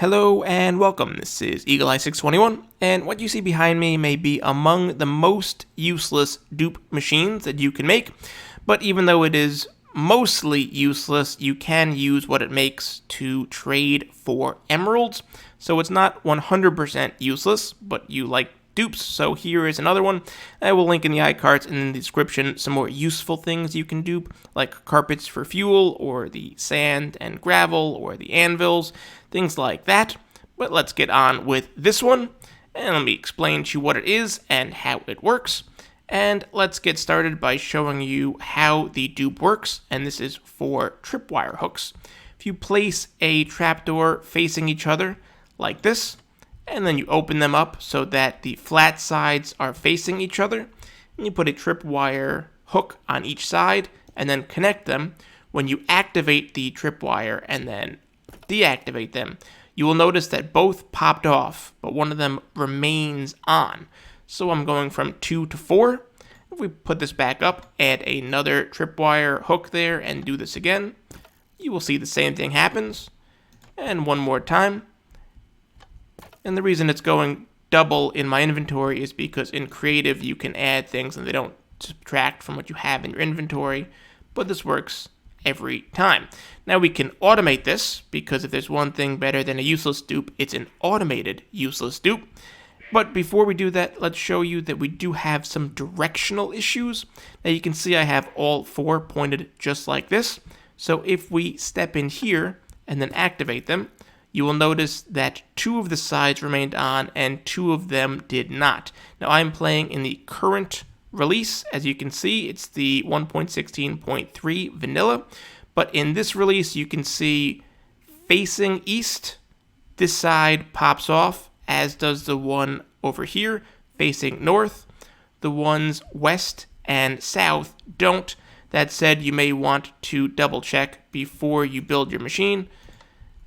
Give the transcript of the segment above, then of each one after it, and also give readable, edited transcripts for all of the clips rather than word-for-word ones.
Hello and welcome, this is EagleEye621, and what you see behind me may be among the most useless dupe machines that you can make, but even though it is mostly useless, you can use what it makes to trade for emeralds, so it's not 100% useless, but you like dupes, so here is another one. I will link in the iCards and in the description some more useful things you can dupe, like carpets for fuel, or the sand and gravel, or the anvils, things like that. But let's get on with this one, and let me explain to you what it is and how it works. And let's get started by showing you how the dupe works, and this is for tripwire hooks. If you place a trapdoor facing each other, like this, and then you open them up so that the flat sides are facing each other, and you put a tripwire hook on each side, and then connect them. When you activate the tripwire and then deactivate them, you will notice that both popped off, but one of them remains on. So I'm going from 2 to 4. If we put this back up, add another tripwire hook there, and do this again, you will see the same thing happens. And one more time. And the reason it's going double in my inventory is because in creative you can add things and they don't subtract from what you have in your inventory, but this works every time. Now we can automate this, because if there's one thing better than a useless dupe, it's an automated useless dupe. But before we do that, let's show you that we do have some directional issues. Now you can see I have all 4 pointed just like this. So if we step in here and then activate them, you will notice that 2 of the sides remained on and 2 of them did not. Now I'm playing in the current release. As you can see, it's the 1.16.3 vanilla, but in this release you can see facing east, this side pops off, as does the one over here facing north. The ones west and south don't. That said, you may want to double check before you build your machine,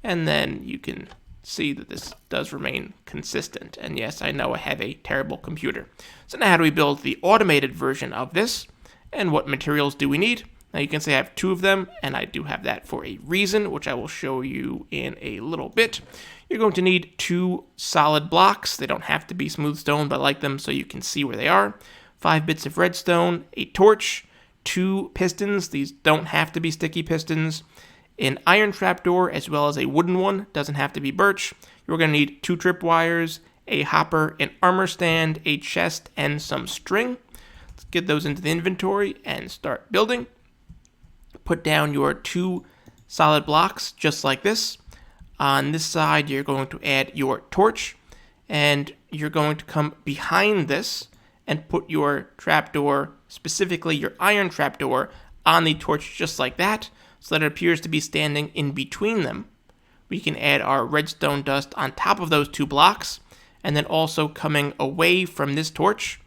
and then you can see that this does remain consistent. And yes, I know I have a terrible computer. So now how do we build the automated version of this? And what materials do we need? Now you can see I have 2 of them, and I do have that for a reason, which I will show you in a little bit. You're going to need 2 solid blocks. They don't have to be smooth stone, but I like them so you can see where they are. 5 bits of redstone, a torch, 2 pistons. These don't have to be sticky pistons. An iron trapdoor as well as a wooden one, doesn't have to be birch. You're going to need 2 tripwires, a hopper, an armor stand, a chest, and some string. Let's get those into the inventory and start building. Put down your 2 solid blocks just like this. On this side, you're going to add your torch, and you're going to come behind this and put your trapdoor, specifically your iron trapdoor, on the torch just like that, so that it appears to be standing in between them. We can add our redstone dust on top of those 2 blocks, and then also coming away from this torch,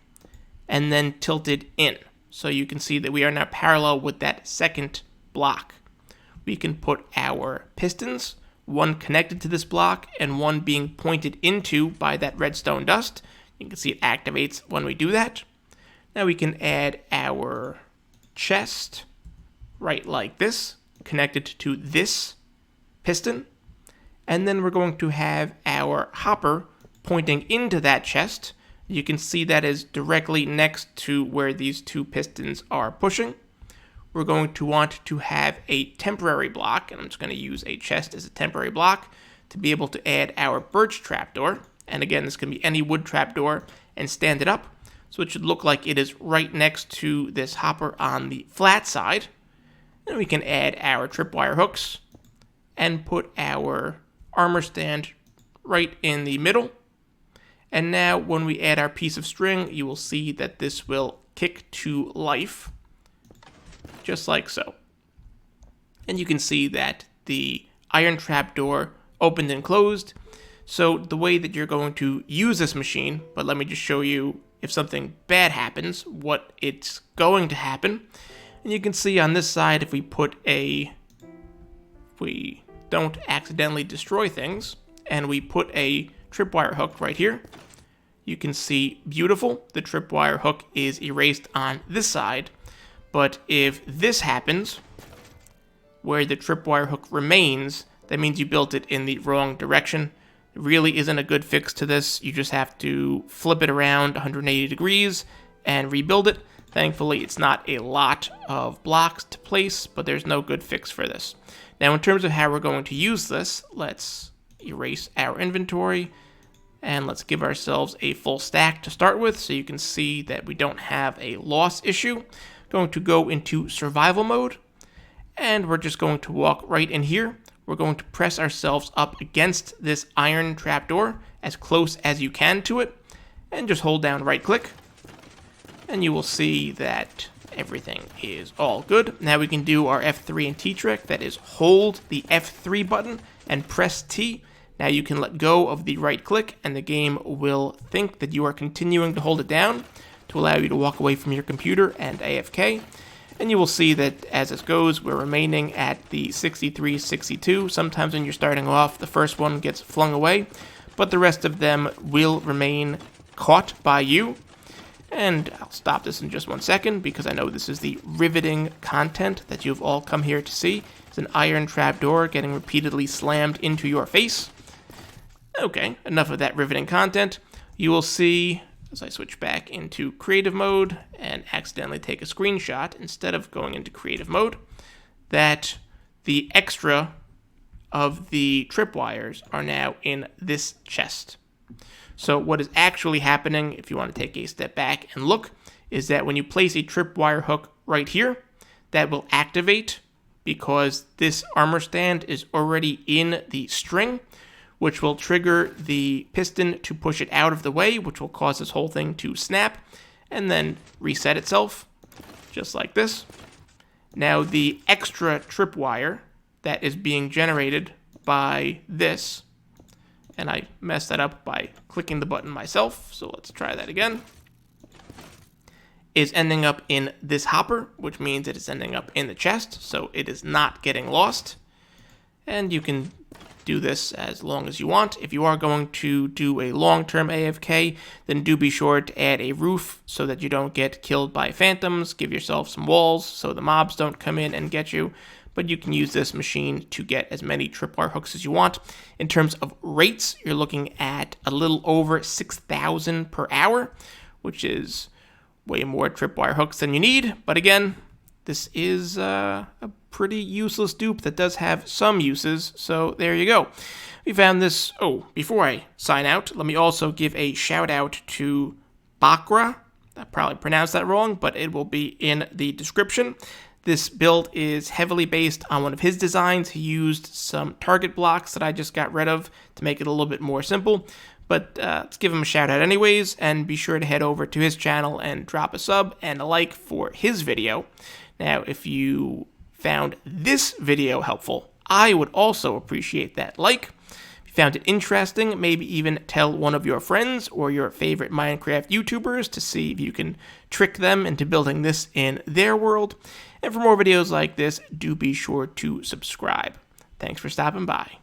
and then tilted in. So you can see that we are now parallel with that second block. We can put our pistons, one connected to this block, and one being pointed into by that redstone dust. You can see it activates when we do that. Now we can add our chest, right like this, connected to this piston, and then we're going to have our hopper pointing into that chest. You can see that is directly next to where these 2 pistons are pushing. We're going to want to have a temporary block, and I'm just going to use a chest as a temporary block to be able to add our birch trapdoor. And again, this can be any wood trapdoor, and stand it up so it should look like it is right next to this hopper on the flat side. Then we can add our tripwire hooks and put our armor stand right in the middle. And now when we add our piece of string, you will see that this will kick to life, just like so. And you can see that the iron trapdoor opened and closed. So the way that you're going to use this machine, but let me just show you if something bad happens, what it's going to happen. And you can see on this side, if we don't accidentally destroy things, and we put a tripwire hook right here, you can see beautiful, the tripwire hook is erased on this side. But if this happens, where the tripwire hook remains, that means you built it in the wrong direction. It really isn't a good fix to this. You just have to flip it around 180 degrees and rebuild it. Thankfully, it's not a lot of blocks to place, but there's no good fix for this. Now, in terms of how we're going to use this, let's erase our inventory and let's give ourselves a full stack to start with so you can see that we don't have a loss issue. Going to go into survival mode, and we're just going to walk right in here. We're going to press ourselves up against this iron trapdoor as close as you can to it, and just hold down right click, and you will see that everything is all good. Now we can do our F3 and T trick, that is hold the F3 button and press T. Now you can let go of the right click and the game will think that you are continuing to hold it down to allow you to walk away from your computer and AFK. And you will see that as it goes, we're remaining at the 63, 62. Sometimes when you're starting off, the first one gets flung away, but the rest of them will remain caught by you. And I'll stop this in just 1 second because I know this is the riveting content that you've all come here to see. It's an iron trapdoor getting repeatedly slammed into your face. Okay, enough of that riveting content. You will see, as I switch back into creative mode and accidentally take a screenshot instead of going into creative mode, that the extra of the tripwires are now in this chest. So what is actually happening, if you want to take a step back and look, is that when you place a tripwire hook right here, that will activate because this armor stand is already in the string, which will trigger the piston to push it out of the way, which will cause this whole thing to snap and then reset itself, just like this. Now the extra tripwire that is being generated by this, and I messed that up by clicking the button myself, so let's try that again, is ending up in this hopper, which means it is ending up in the chest, so it is not getting lost. And you can do this as long as you want. If you are going to do a long-term AFK, then do be sure to add a roof so that you don't get killed by phantoms. Give yourself some walls so the mobs don't come in and get you. But you can use this machine to get as many tripwire hooks as you want. In terms of rates, you're looking at a little over 6,000 per hour, which is way more tripwire hooks than you need. But again, this is a pretty useless dupe that does have some uses, so there you go. We found this. Oh, before I sign out, let me also give a shout out to Bakra. I probably pronounced that wrong, but it will be in the description. This build is heavily based on one of his designs. He used some target blocks that I just got rid of to make it a little bit more simple. But let's give him a shout out anyways, and be sure to head over to his channel and drop a sub and a like for his video. Now, if you found this video helpful, I would also appreciate that like. If you found it interesting, maybe even tell one of your friends or your favorite Minecraft YouTubers to see if you can trick them into building this in their world. And for more videos like this, do be sure to subscribe. Thanks for stopping by.